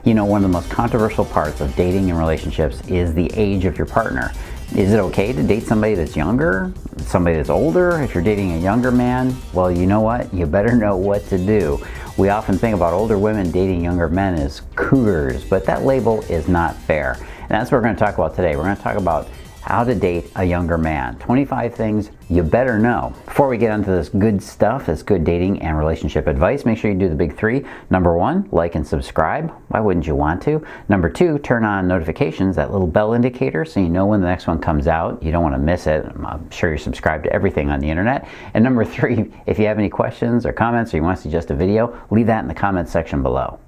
You know, one of the most controversial parts of dating and relationships is the age of your partner. Is it okay to date somebody that's younger, somebody that's older? If you're dating a younger man, well, you know what? You better know what to do. We often think about older women dating younger men as cougars, but that label is not fair. And that's what we're going to talk about today. We're going to talk about how to date a younger man. 25 things you better know. Before we get into this good stuff, this good dating and relationship advice, make sure you do the big three. Number one, like and subscribe. Why wouldn't you want to? Number two, turn on notifications, that little bell indicator, so you know when the next one comes out. You don't want to miss it. I'm sure you're subscribed to everything on the internet. And number three, if you have any questions or comments or you want to suggest a video, leave that in the comments section below.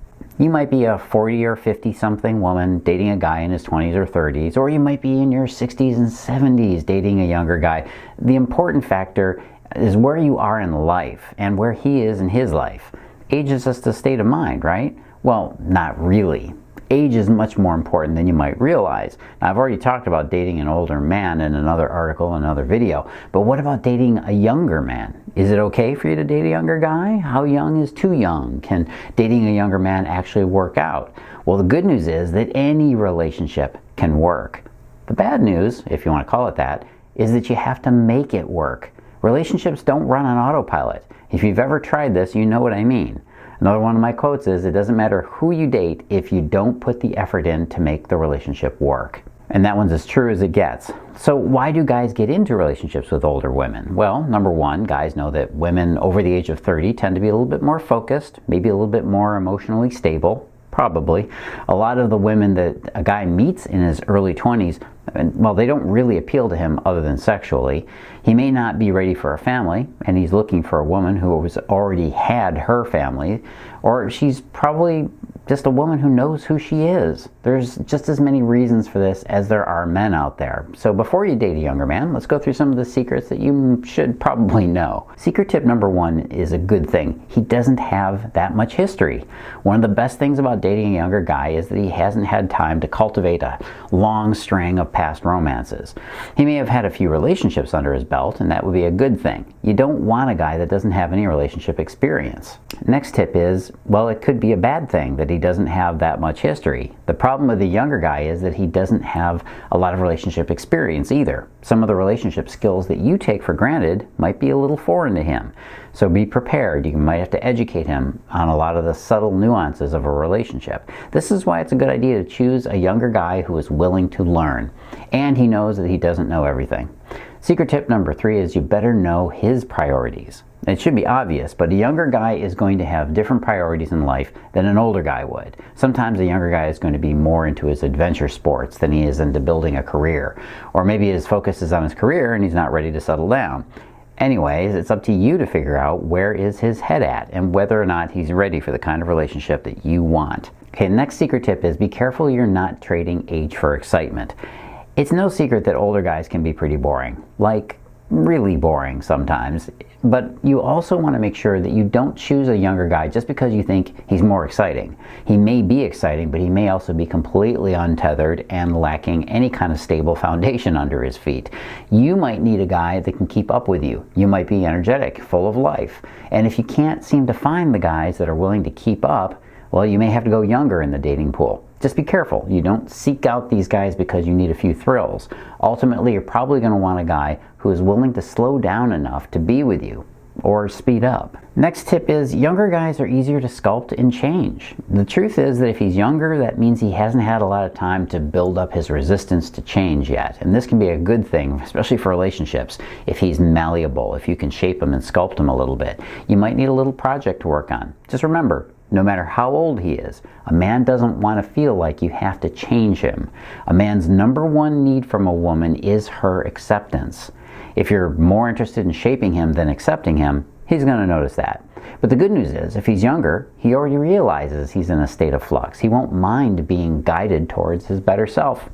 You might be a 40 or 50 something woman dating a guy in his 20s or 30s, or you might be in your 60s and 70s dating a younger guy. The important factor is where you are in life and where he is in his life. Age is just a state of mind, right? Well, not really. Age is much more important than you might realize. Now, I've already talked about dating an older man in another article, another video, but what about dating a younger man? Is it okay for you to date a younger guy? How young is too young? Can dating a younger man actually work out? Well, the good news is that any relationship can work. The bad news, if you want to call it that, is that you have to make it work. Relationships don't run on autopilot. If you've ever tried this, you know what I mean. Another one of my quotes is, it doesn't matter who you date if you don't put the effort in to make the relationship work. And that one's as true as it gets. So why do guys get into relationships with older women? Well, number one, guys know that women over the age of 30 tend to be a little bit more focused, maybe a little bit more emotionally stable, probably. A lot of the women that a guy meets in his early 20s, well, they don't really appeal to him other than sexually. He may not be ready for a family, and he's looking for a woman who has already had her family, or she's probably just a woman who knows who she is. There's just as many reasons for this as there are men out there. So before you date a younger man, let's go through some of the secrets that you should probably know. Secret tip number one is a good thing. He doesn't have that much history. One of the best things about dating a younger guy is that he hasn't had time to cultivate a long string of past romances. He may have had a few relationships under his belt, and that would be a good thing. You don't want a guy that doesn't have any relationship experience. Next tip is, well, it could be a bad thing that he doesn't have that much history. The problem with the younger guy is that he doesn't have a lot of relationship experience either. Some of the relationship skills that you take for granted might be a little foreign to him. So be prepared. You might have to educate him on a lot of the subtle nuances of a relationship. This is why it's a good idea to choose a younger guy who is willing to learn, and he knows that he doesn't know everything. Secret tip number three is you better know his priorities. It should be obvious, but a younger guy is going to have different priorities in life than an older guy would. Sometimes a younger guy is going to be more into his adventure sports than he is into building a career. Or maybe his focus is on his career and he's not ready to settle down. Anyways, it's up to you to figure out where is his head at and whether or not he's ready for the kind of relationship that you want. Okay, next secret tip is be careful you're not trading age for excitement. It's no secret that older guys can be pretty boring, like really boring sometimes, but you also want to make sure that you don't choose a younger guy just because you think he's more exciting. He may be exciting, but he may also be completely untethered and lacking any kind of stable foundation under his feet. You might need a guy that can keep up with you. You might be energetic, full of life, and if you can't seem to find the guys that are willing to keep up, well, you may have to go younger in the dating pool. Just be careful. You don't seek out these guys because you need a few thrills. Ultimately, you're probably going to want a guy who is willing to slow down enough to be with you, or speed up. Next tip is younger guys are easier to sculpt and change. The truth is that if he's younger, that means he hasn't had a lot of time to build up his resistance to change yet. And this can be a good thing, especially for relationships, if he's malleable, if you can shape him and sculpt him a little bit. You might need a little project to work on. Just remember, no matter how old he is, a man doesn't want to feel like you have to change him. A man's number one need from a woman is her acceptance. If you're more interested in shaping him than accepting him, he's going to notice that. But the good news is, if he's younger, he already realizes he's in a state of flux. He won't mind being guided towards his better self.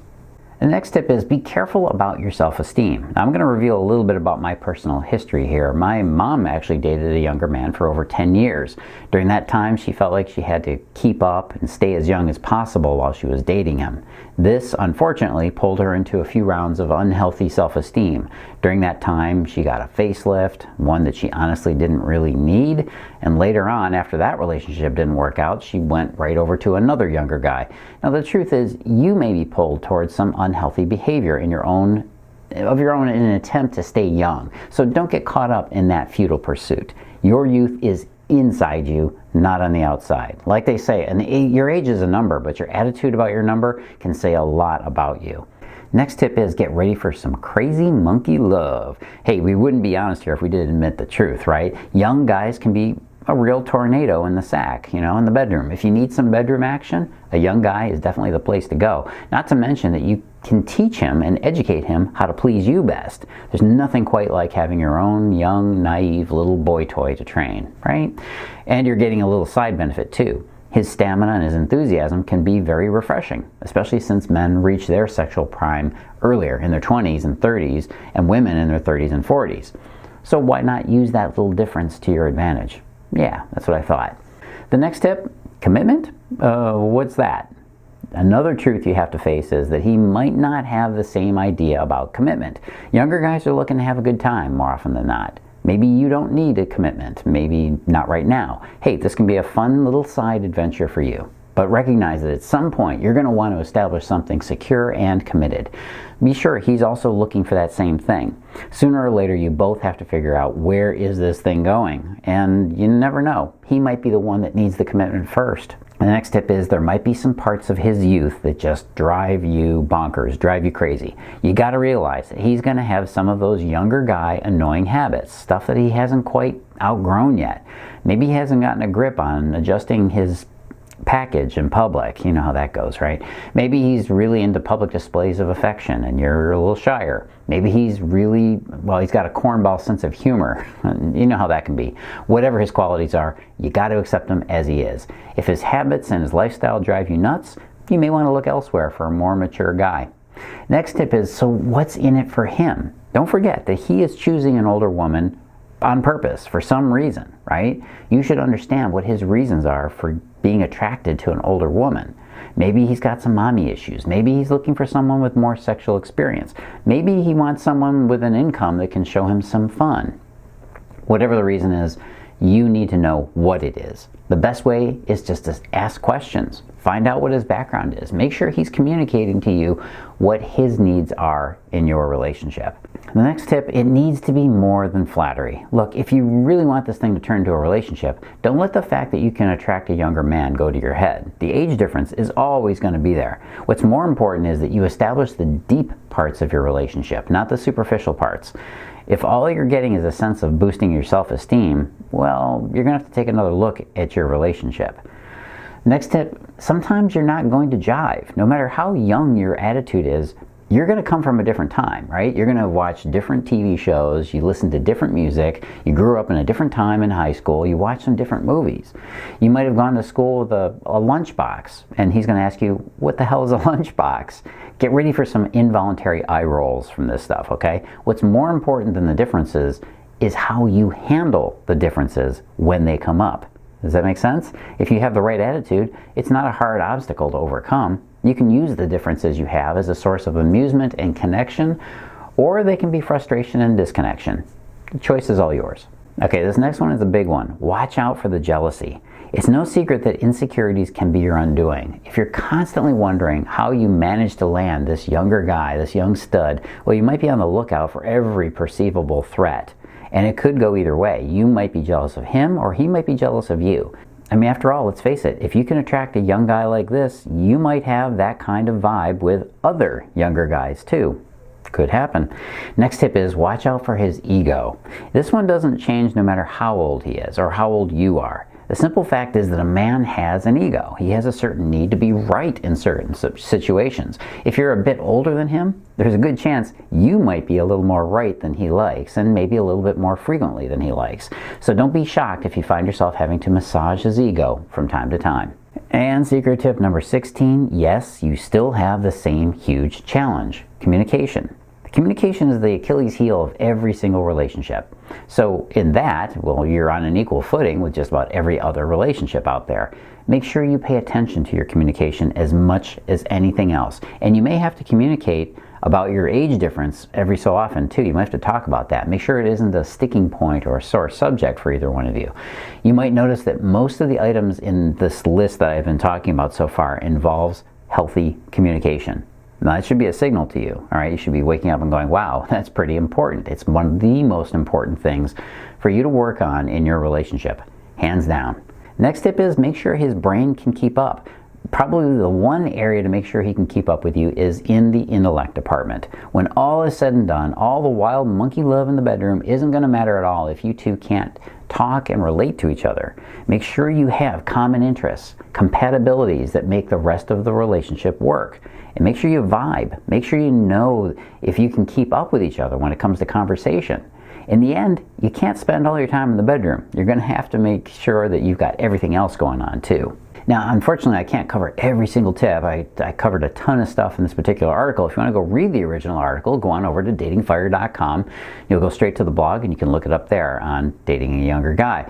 The next tip is be careful about your self-esteem. I'm going to reveal a little bit about my personal history here. My mom actually dated a younger man for over 10 years. During that time, she felt like she had to keep up and stay as young as possible while she was dating him. This, unfortunately, pulled her into a few rounds of unhealthy self-esteem. During that time, she got a facelift, one that she honestly didn't really need, and later on, after that relationship didn't work out, she went right over to another younger guy. Now, the truth is, you may be pulled towards some unhealthy behavior in your own in an attempt to stay young. So don't get caught up in that futile pursuit. Your youth is inside you, not on the outside. Like they say, your age is a number, but your attitude about your number can say a lot about you. Next tip is get ready for some crazy monkey love. Hey, we wouldn't be honest here if we didn't admit the truth, right? Young guys can be a real tornado in the sack, in the bedroom. If you need some bedroom action, a young guy is definitely the place to go. Not to mention that you can teach him and educate him how to please you best. There's nothing quite like having your own young, naive little boy toy to train, right? And you're getting a little side benefit too. His stamina and his enthusiasm can be very refreshing, especially since men reach their sexual prime earlier, in their 20s and 30s, and women in their 30s and 40s. So why not use that little difference to your advantage? Yeah, that's what I thought. The next tip, commitment? What's that? Another truth you have to face is that he might not have the same idea about commitment. Younger guys are looking to have a good time more often than not. Maybe you don't need a commitment, maybe not right now. Hey, this can be a fun little side adventure for you. But recognize that at some point you're going to want to establish something secure and committed. Be sure he's also looking for that same thing. Sooner or later you both have to figure out, where is this thing going? And you never know. He might be the one that needs the commitment first. The next tip is there might be some parts of his youth that just drive you bonkers, drive you crazy. You got to realize that he's going to have some of those younger guy annoying habits, stuff that he hasn't quite outgrown yet. Maybe he hasn't gotten a grip on adjusting his package in public. You know how that goes, right? Maybe he's really into public displays of affection and you're a little shyer. Maybe he's got a cornball sense of humor. You know how that can be. Whatever his qualities are, you got to accept him as he is. If his habits and his lifestyle drive you nuts, you may want to look elsewhere for a more mature guy. Next tip is, so what's in it for him? Don't forget that he is choosing an older woman on purpose for some reason, right? You should understand what his reasons are for being attracted to an older woman. Maybe he's got some mommy issues. Maybe he's looking for someone with more sexual experience. Maybe he wants someone with an income that can show him some fun. Whatever the reason is, you need to know what it is. The best way is just to ask questions. Find out what his background is. Make sure he's communicating to you what his needs are in your relationship. The next tip, it needs to be more than flattery. Look, if you really want this thing to turn into a relationship, don't let the fact that you can attract a younger man go to your head. The age difference is always going to be there. What's more important is that you establish the deep parts of your relationship, not the superficial parts. If all you're getting is a sense of boosting your self-esteem, well, you're going to have to take another look at your relationship. Next tip, sometimes you're not going to jive. No matter how young your attitude is, you're going to come from a different time, right? You're going to watch different TV shows, you listen to different music, you grew up in a different time in high school, you watch some different movies. You might have gone to school with a lunchbox, and he's going to ask you, what the hell is a lunchbox? Get ready for some involuntary eye rolls from this stuff, okay? What's more important than the differences is how you handle the differences when they come up. Does that make sense? If you have the right attitude, it's not a hard obstacle to overcome. You can use the differences you have as a source of amusement and connection, or they can be frustration and disconnection. The choice is all yours. Okay, this next one is a big one. Watch out for the jealousy. It's no secret that insecurities can be your undoing. If you're constantly wondering how you manage to land this younger guy, this young stud, well, you might be on the lookout for every perceivable threat. And it could go either way. You might be jealous of him, or he might be jealous of you. I mean, after all, let's face it, if you can attract a young guy like this, you might have that kind of vibe with other younger guys too. Could happen. Next tip is watch out for his ego. This one doesn't change no matter how old he is or how old you are. The simple fact is that a man has an ego. He has a certain need to be right in certain situations. If you're a bit older than him, there's a good chance you might be a little more right than he likes, and maybe a little bit more frequently than he likes. So don't be shocked if you find yourself having to massage his ego from time to time. And secret tip number 16, yes, you still have the same huge challenge, communication. Communication is the Achilles heel of every single relationship. So in that, well, you're on an equal footing with just about every other relationship out there. Make sure you pay attention to your communication as much as anything else. And you may have to communicate about your age difference every so often too. You might have to talk about that. Make sure it isn't a sticking point or a sore subject for either one of you. You might notice that most of the items in this list that I've been talking about so far involves healthy communication. Now, that should be a signal to you, all right? You should be waking up and going, wow, that's pretty important. It's one of the most important things for you to work on in your relationship, hands down. Next tip is make sure his brain can keep up. Probably the one area to make sure he can keep up with you is in the intellect department. When all is said and done, all the wild monkey love in the bedroom isn't going to matter at all if you two can't talk and relate to each other. Make sure you have common interests, compatibilities that make the rest of the relationship work. And make sure you vibe. Make sure you know if you can keep up with each other when it comes to conversation. In the end, you can't spend all your time in the bedroom. You're going to have to make sure that you've got everything else going on too. Now, unfortunately, I can't cover every single tip. I covered a ton of stuff in this particular article. If you want to go read the original article, go on over to datingfire.com. You'll go straight to the blog and you can look it up there on dating a younger guy.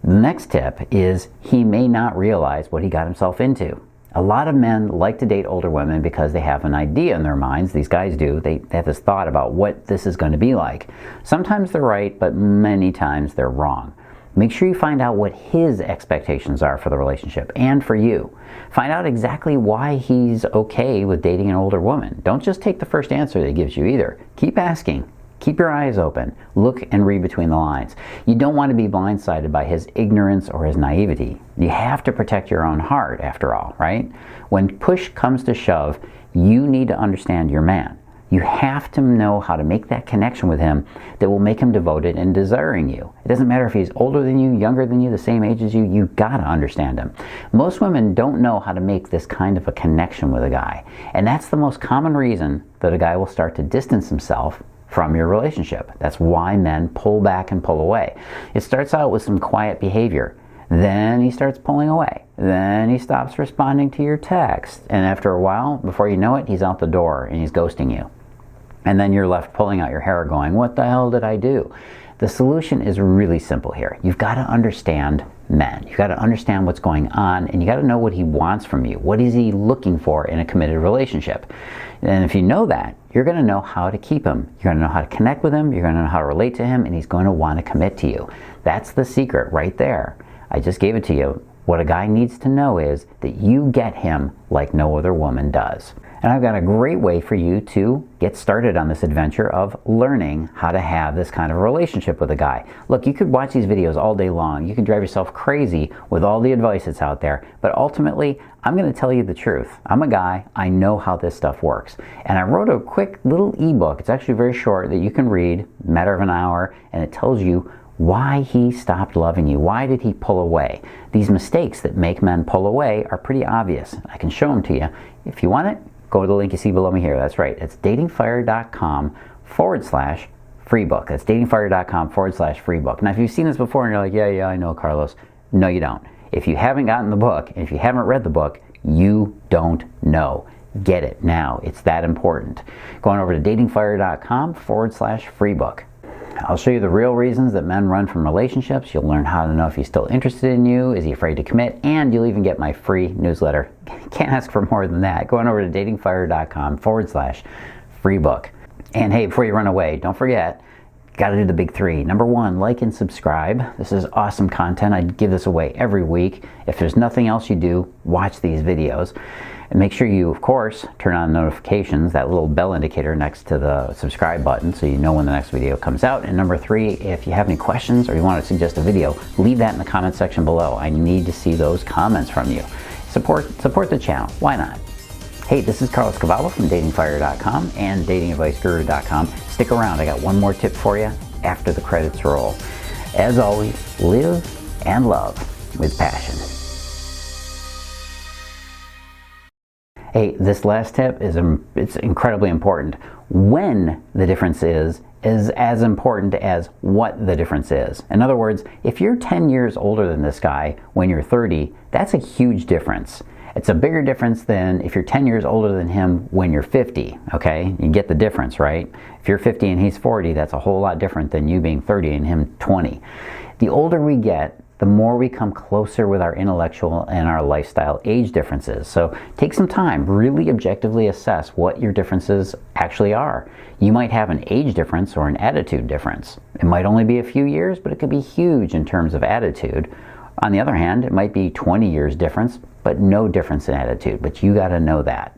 The next tip is he may not realize what he got himself into. A lot of men like to date older women because they have an idea in their minds. These guys do. They have this thought about what this is going to be like. Sometimes they're right, but many times they're wrong. Make sure you find out what his expectations are for the relationship and for you. Find out exactly why he's okay with dating an older woman. Don't just take the first answer that he gives you either. Keep asking. Keep your eyes open. Look and read between the lines. You don't want to be blindsided by his ignorance or his naivety. You have to protect your own heart, after all, right? When push comes to shove, you need to understand your man. You have to know how to make that connection with him that will make him devoted and desiring you. It doesn't matter if he's older than you, younger than you, the same age as you, you've got to understand him. Most women don't know how to make this kind of a connection with a guy. And that's the most common reason that a guy will start to distance himself from your relationship. That's why men pull back and pull away. It starts out with some quiet behavior. Then he starts pulling away. Then he stops responding to your text. And after a while, before you know it, he's out the door and he's ghosting you. And then you're left pulling out your hair going, what the hell did I do? The solution is really simple here. You've got to understand men. You've got to understand what's going on, and you got to know what he wants from you. What is he looking for in a committed relationship? And if you know that, you're going to know how to keep him. You're going to know how to connect with him. You're going to know how to relate to him, and he's going to want to commit to you. That's the secret right there. I just gave it to you. What a guy needs to know is that you get him like no other woman does. And I've got a great way for you to get started on this adventure of learning how to have this kind of relationship with a guy. Look, you could watch these videos all day long. You can drive yourself crazy with all the advice that's out there. But ultimately, I'm going to tell you the truth. I'm a guy. I know how this stuff works. And I wrote a quick little ebook. It's actually very short that you can read, a matter of an hour, and it tells you why he stopped loving you. Why did he pull away? These mistakes that make men pull away are pretty obvious. I can show them to you. If you want it, go to the link you see below me here. That's right. It's datingfire.com/free book. That's datingfire.com/free book. Now, if you've seen this before and you're like, yeah, I know, Carlos. No, you don't. If you haven't gotten the book, and if you haven't read the book, you don't know. Get it now. It's that important. Going over to datingfire.com/free book. I'll show you the real reasons that men run from relationships. You'll learn how to know if he's still interested in you, is he afraid to commit, and you'll even get my free newsletter. Can't ask for more than that. Go on over to datingfire.com/free book. And hey, before you run away, don't forget, got to do the big three. Number one, like and subscribe. This is awesome content. I give this away every week. If there's nothing else you do, watch these videos. And make sure you, of course, turn on notifications, that little bell indicator next to the subscribe button so you know when the next video comes out. And number three, if you have any questions or you want to suggest a video, leave that in the comment section below. I need to see those comments from you. Support the channel. Why not? Hey, this is Carlos Cavallo from datingfire.com and datingadviceguru.com. Stick around. I got one more tip for you after the credits roll. As always, live and love with passion. Hey, this last tip it's incredibly important. When the difference is as important as what the difference is. In other words, if you're 10 years older than this guy when you're 30, that's a huge difference. It's a bigger difference than if you're 10 years older than him when you're 50, okay? You get the difference, right? If you're 50 and he's 40, that's a whole lot different than you being 30 and him 20. The older we get, the more we come closer with our intellectual and our lifestyle age differences. So take some time, really objectively assess what your differences actually are. You might have an age difference or an attitude difference. It might only be a few years, but it could be huge in terms of attitude. On the other hand, it might be 20 years difference, but no difference in attitude. But you got to know that.